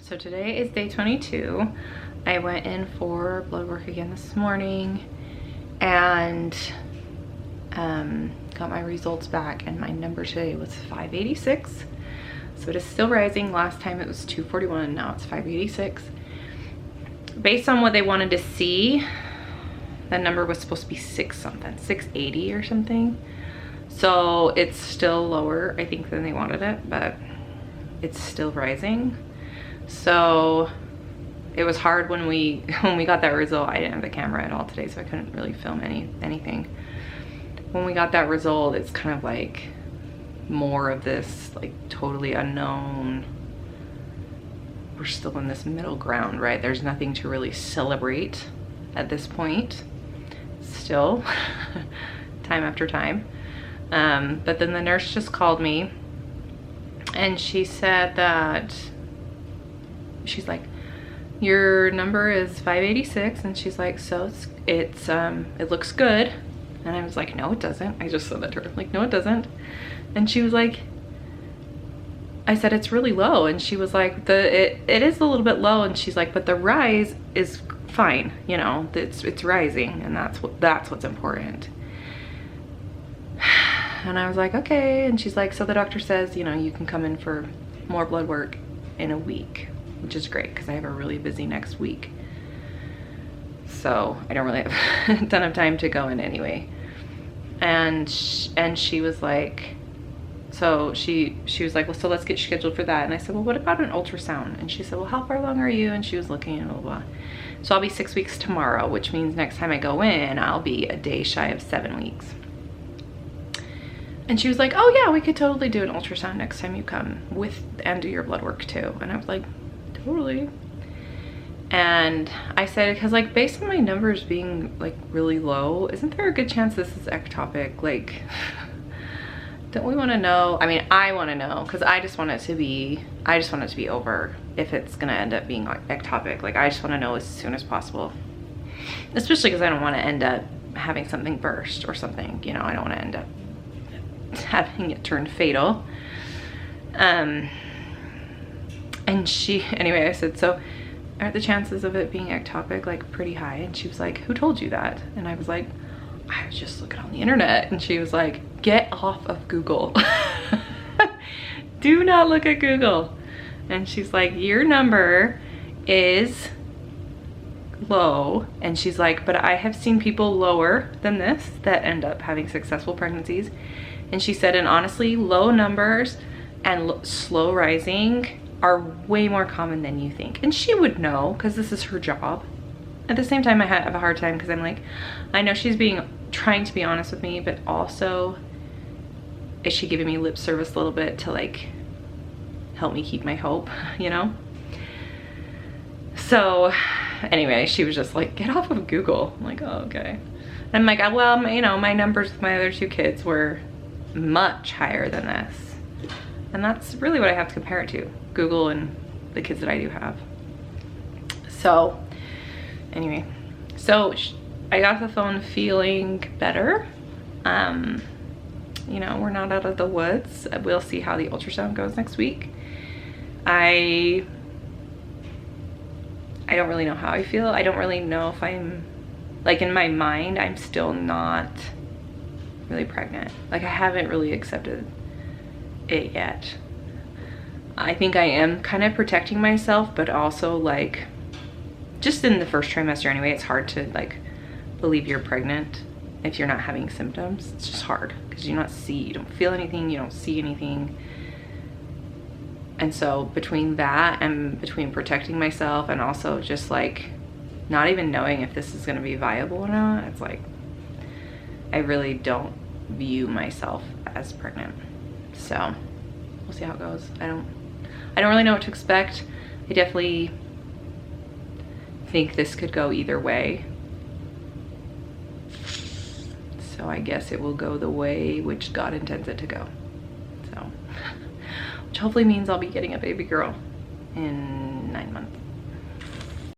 So today is day 22. I went in for blood work again this morning and got my results back, and my number today was 586. So it is still rising. Last time it was 241, now it's 586. Based on what they wanted to see, that number was supposed to be 680 or something. So it's still lower, I think, than they wanted it, but it's still rising. So it was hard when we got that result. I didn't have the camera at all today, so I couldn't really film anything. When we got that result, it's kind of like more of this like totally unknown. We're still in this middle ground, right? There's nothing to really celebrate at this point still, time after time. But then the nurse just called me and she said that she's like, your number is 586, and she's like, so it looks good. And I was like, no it doesn't. I just said that to her, like, no it doesn't. And she was like, I said it's really low, and she was like, it is a little bit low, and she's like, but the rise is fine, you know, it's rising, and that's what's important. And I was like, okay. And she's like, so the doctor says, you know, you can come in for more blood work in a week, which is great because I have a really busy next week. So I don't really have a ton of time to go in anyway. And she was like, so she was like, well, so let's get scheduled for that. And I said, well, what about an ultrasound? And she said, well, how far along are you? And she was looking and blah, blah, blah. So I'll be 6 weeks tomorrow, which means next time I go in, I'll be a day shy of 7 weeks. And she was like, oh yeah, we could totally do an ultrasound next time you come and do your blood work too. And I was like, totally. And I said, because like based on my numbers being like really low, isn't there a good chance this is ectopic? Like, don't we want to know? I mean, I want to know, because I just want it to be over if it's gonna end up being like ectopic. Like, I just want to know as soon as possible, especially because I don't want to end up having something burst or something, you know. I don't want to end up having it turn fatal. And anyway, I said, so aren't the chances of it being ectopic like pretty high? And she was like, who told you that? And I was like, I was just looking on the internet. And she was like, get off of Google. Do not look at Google. And she's like, your number is low. And she's like, but I have seen people lower than this that end up having successful pregnancies. And she said, and honestly, low numbers and slow rising are way more common than you think. And she would know, because this is her job. At the same time, I have a hard time, because I'm like, I know she's trying to be honest with me, but also is she giving me lip service a little bit to like help me keep my hope, you know? So anyway, she was just like, get off of Google. I'm like, oh, okay. And I'm like, well, you know, my numbers with my other 2 kids were much higher than this. And that's really what I have to compare it to, Google and the kids that I do have. So anyway, so I got the phone feeling better. You know, we're not out of the woods. We'll see how the ultrasound goes next week. I don't really know how I feel. I don't really know if I'm, like, in my mind, I'm still not really pregnant. Like, I haven't really accepted it yet. I think I am kind of protecting myself, but also like, just in the first trimester anyway, it's hard to like believe you're pregnant if you're not having symptoms. It's just hard because you don't feel anything, you don't see anything. And so between that and between protecting myself and also just like not even knowing if this is going to be viable or not, it's like I really don't view myself as pregnant. So we'll see how it goes. I don't really know what to expect. I definitely think this could go either way. So I guess it will go the way which God intends it to go. So, which hopefully means I'll be getting a baby girl in 9 months.